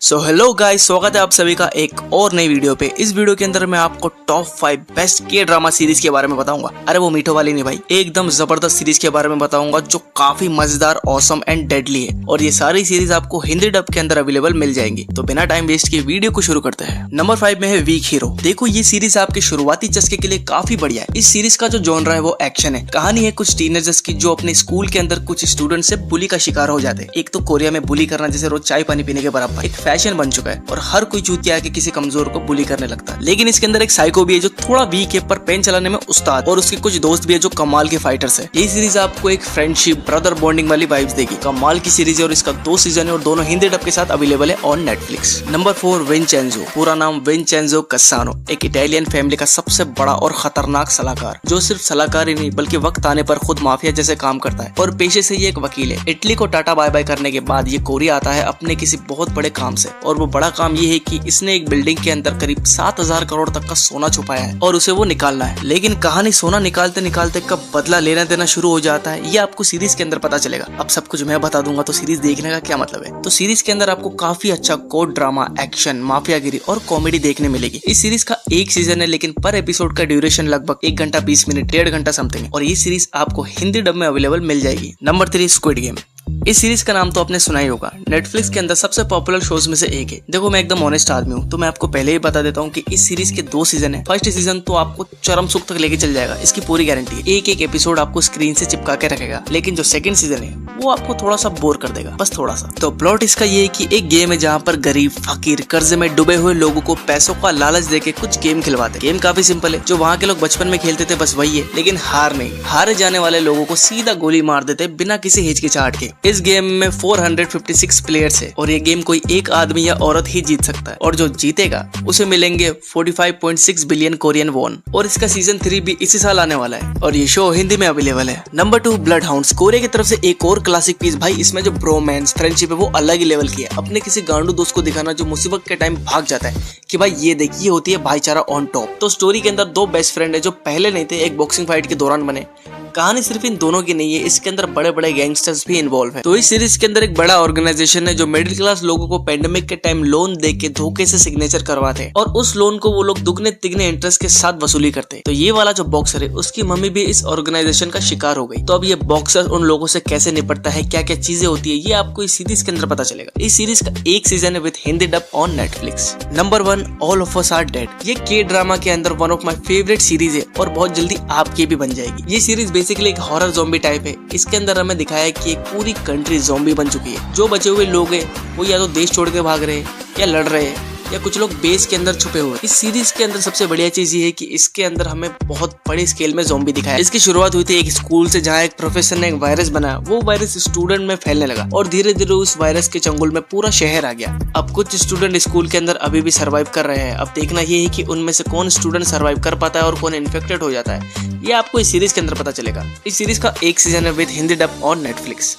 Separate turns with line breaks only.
So hello guys, स्वागत है आप सभी का एक और नई वीडियो पे। इस वीडियो के अंदर मैं आपको टॉप 5 बेस्ट के ड्रामा सीरीज के बारे में बताऊंगा। अरे वो मीठो वाली नहीं भाई, एकदम जबरदस्त सीरीज के बारे में बताऊंगा जो काफी मजेदार, ऑसम एंड डेडली है। और ये सारी सीरीज आपको हिंदी डब के अंदर अवेलेबल मिल जाएंगी। तो बिना टाइम वेस्ट किए वीडियो को शुरू करते हैं। नंबर 5 में है वीक हीरो। देखो ये सीरीज आपके शुरुआती चस्के के लिए काफी बढ़िया है। इस सीरीज का जो जॉनरा है वो एक्शन है। कहानी है कुछ टीनेजर्स की जो अपने स्कूल के अंदर कुछ स्टूडेंट से बुली का शिकार हो जाते हैं। एक तो कोरिया में बुली करना जैसे रोज चाय पानी पीने के बराबर एक फैशन बन चुका है और हर कोई चूतिया आके किसी कमजोर को बुली करने लगता है। लेकिन इसके अंदर एक साइको भी है जो थोड़ा वीक है पर पेन चलाने में उस्ताद, और उसके कुछ दोस्त भी है जो कमाल के फाइटर्स है। ये सीरीज आपको एक फ्रेंडशिप, ब्रदर बॉन्डिंग वाली वाइब्स देगी। कमाल की सीरीज है और इसका 2 सीजन है और दोनों हिंदी डब के साथ अवेलेबल है ऑन नेटफ्लिक्स। नंबर 4 विंचेंजो। पूरा नाम विंचेंजो कस्सानो, एक इटालियन फैमिली का सबसे बड़ा और खतरनाक सलाहकार, जो सिर्फ सलाहकार ही नहीं बल्कि वक्त आने पर खुद माफिया जैसे काम करता है। और पेशे से ये एक वकील है। इटली को टाटा बाय बाय करने के बाद ये कोरिया आता है अपने किसी बहुत बड़े काम से, और वो बड़ा काम ये है कि इसने एक बिल्डिंग के अंदर करीब 7000 करोड़ तक का सोना छुपाया है और उसे वो निकालना है। लेकिन कहानी सोना निकालते निकालते कब बदला लेना देना शुरू हो जाता है ये आपको सीरीज के अंदर पता चलेगा। अब सब कुछ मैं बता दूंगा तो सीरीज देखने का क्या मतलब है। तो सीरीज के अंदर आपको काफी अच्छा कोर्ट ड्रामा, एक्शन, माफियागिरी और कॉमेडी देखने मिलेगी। इस सीरीज का एक सीजन है लेकिन पर एपिसोड का ड्यूरेशन लगभग 1 घंटा 20 मिनट, 1.5 घंटा समथिंग, और ये सीरीज आपको हिंदी डब में अवेलेबल मिल जाएगी। Number 3 squid game. इस सीरीज का नाम तो आपने सुना ही होगा। नेटफ्लिक्स के अंदर सबसे पॉपुलर शोज में से एक है। देखो मैं एकदम ऑनेस्ट आदमी हूँ तो मैं आपको पहले ही बता देता हूँ कि इस सीरीज के 2 सीजन है। फर्स्ट सीजन तो आपको चरम सुख तक लेके चल जाएगा, इसकी पूरी गारंटी है। एक एक एपिसोड आपको स्क्रीन से चिपका के रखेगा। लेकिन जो सेकंड सीजन है वो आपको थोड़ा सा बोर कर देगा, बस थोड़ा सा। तो प्लॉट इसका ये है कि एक गेम है जहाँ पर गरीब, फकीर, कर्जे में डूबे हुए लोगों को पैसों का लालच देके कुछ गेम खिलवाते। गेम काफी सिंपल है, जो वहाँ के लोग बचपन में खेलते थे बस वही है। लेकिन हार नहीं, हारे जाने वाले लोगों को सीधा गोली मार देते बिना किसी हिचकिचाहट के। इस गेम में 456 प्लेयर्स है और ये गेम कोई एक आदमी या औरत ही जीत सकता है, और जो जीतेगा उसे मिलेंगे 45.6 बिलियन कोरियन वॉन। और इसका सीजन 3 भी इसी साल आने वाला है और ये शो हिंदी में अवेलेबल है। Number 2 blood hounds. कोरिया की तरफ से एक और क्लासिक पीस भाई। इसमें जो ब्रोमांस, फ्रेंडशिप है वो अलग ही लेवल की है। अपने किसी गांडू दोस्त को दिखाना जो मुसीबत के टाइम भाग जाता है कि भाई ये देखिए होती है भाईचारा ऑन टॉप। तो स्टोरी के अंदर 2 बेस्ट फ्रेंड है जो पहले नहीं थे, एक बॉक्सिंग फाइट के दौरान बने। कहानी सिर्फ इन दोनों की नहीं है, इसके अंदर बड़े बड़े गैंगस्टर्स भी इन्वॉल्व है। तो इस सीरीज के अंदर एक बड़ा ऑर्गेनाइजेशन है जो मिडिल क्लास लोगों को पेंडेमिक के टाइम लोन दे के धोखे से सिग्नेचर करवाते हैं, और उस लोन को वो लोग दुगने तिगने इंटरेस्ट के साथ वसूली करते हैं। तो ये वाला जो बॉक्सर है उसकी मम्मी भी इस ऑर्गेनाइजेशन का शिकार हो गई। तो अब ये बॉक्सर उन लोगों से कैसे निपटता है, क्या क्या चीजें होती है, ये आपको इस सीरीज के अंदर पता चलेगा। इस सीरीज का एक सीजन है with Hindi dub on Netflix. Number 1 All of Us Are Dead. ये के ड्रामा के अंदर one of my favourite series है और बहुत जल्दी आपकी भी बन जाएगी। ये सीरीज बेसिकली एक हॉरर ज़ॉम्बी टाइप है। इसके अंदर हमें दिखाया है कि एक पूरी कंट्री ज़ॉम्बी बन चुकी है। जो बचे हुए लोग हैं वो या तो देश छोड़ के भाग रहे हैं या लड़ रहे हैं, या कुछ लोग बेस के अंदर छुपे हुए। इस सीरीज के अंदर सबसे बढ़िया चीज ये है कि इसके अंदर हमें बहुत बड़ी स्केल में ज़ॉम्बी दिखाया। इसकी शुरुआत हुई थी एक स्कूल से जहाँ एक प्रोफेसर ने एक वायरस बनाया। वो वायरस स्टूडेंट में फैलने लगा और धीरे धीरे उस वायरस के चंगुल में पूरा शहर आ गया। अब कुछ स्टूडेंट स्कूल के अंदर अभी भी सर्वाइव कर रहे हैं। अब देखना ये है कि उनमें से कौन स्टूडेंट सर्वाइव कर पाता है और कौन इन्फेक्टेड हो जाता है, ये आपको इस सीरीज के अंदर पता चलेगा। इस सीरीज का एक सीजन है with Hindi dub on Netflix.